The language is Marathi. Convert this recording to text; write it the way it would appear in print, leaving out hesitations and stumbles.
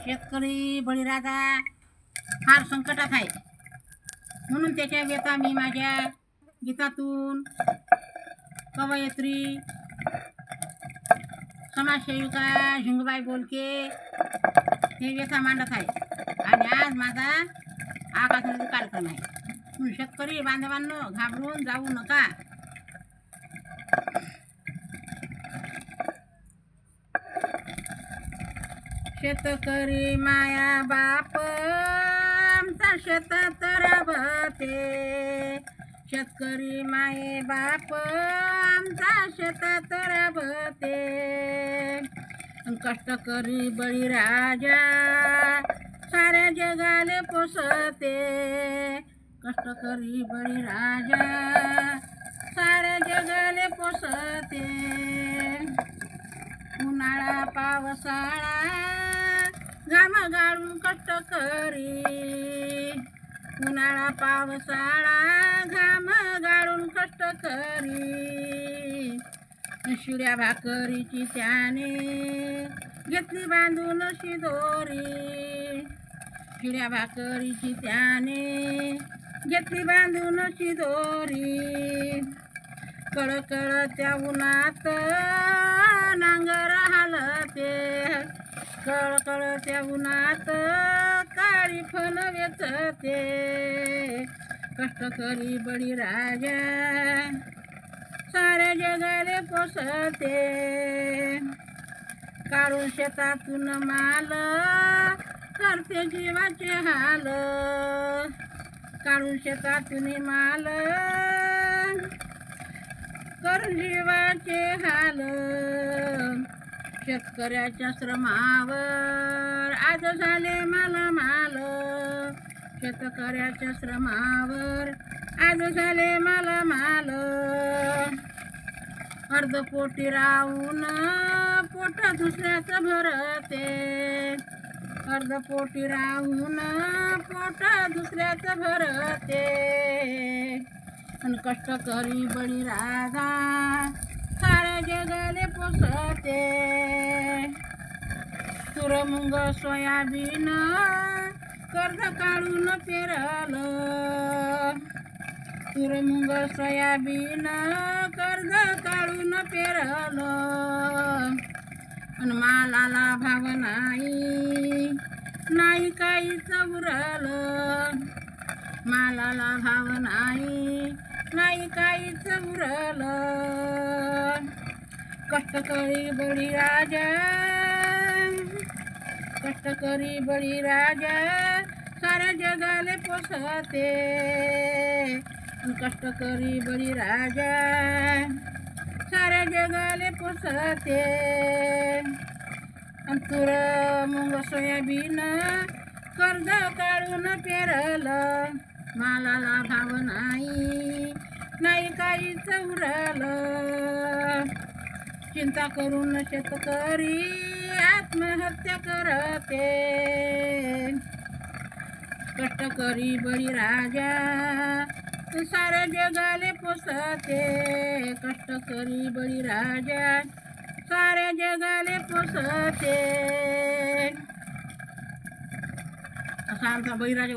शेतकरी बळीराजा फार संकटात आहे, म्हणून त्याच्या व्यथा मी माझ्या गीतातून कवयित्री समाजसेविका झिंगूबाई बोलके हे व्यथा मांडत आहे. आणि आज माझा आकाशवाणी कार्यक्रम आहे. म्हणून शेतकरी बांधवांनो, घाबरून जाऊ नका. शेतकरी माया बाप आमचा शेतात राबते, शेतकरी माये बाप आमचा शेतात राबते. कष्टकरी बळीराजा साऱ्या जगाले पोसते, कष्टकरी बळीराजा साऱ्या जगाले पोसते. उन्हाळा पावसाळा घाम गाळून कष्ट करी, उन्हाळा पावसाळा घाम गाळून कष्ट करी. शिळ्या भाकरीची त्याने घेतली बांधून शिदोरी, शिळ्या भाकरीची त्याने घेतली बांधून शिदोरी. कळकळ त्या उन्हात नांगर हालते, कळकळ त्या उन्हात काळी फन वेचते. कष्टकरी बळीराजा साऱ्या जगाले पोसते, काढून शेतातून माल करते जीवाचे हाल, काढून शेतातून माल करून जीवाचे हाल. शेतकऱ्याच्या श्रमावर आज झाले मालामाल, शेतकऱ्याच्या श्रमावर आज झाले मालामाल. अर्धपोटी राहून पोट दुसऱ्याचं भरते, अर्धपोटी राहून पोट दुसऱ्याचं भरते. आणि कष्टकरी बळीराजा साऱ्या जगाले पोसते. तूर मुंग सोयाबीन कर्ज काढून पेरलं, तूर मुंग सोयाबीन कर्ज काढून पेरलं. आणि मालाला भाव नाही, नाही काहीच उरलं, मालाला भाव नाही, नाही काहीच उरलं. कष्टकरी बळीराजा, कष्टकरी बळीराजा साऱ्या जगाले पोसते, कष्टकरी बळीराजा साऱ्या जगाले पोसते. तूर मुंग सोयाबीन कर्ज काढून पेरलं, मालाला भाव नाही, नाही काहीच उरलं. चिंता करून शेतकरी आत्महत्या करते, कष्टकरी बळीराजा साऱ्या जगाले पोसते, कष्टकरी बळीराजा साऱ्या जगाले पोसते. असा आमचा बळीराजा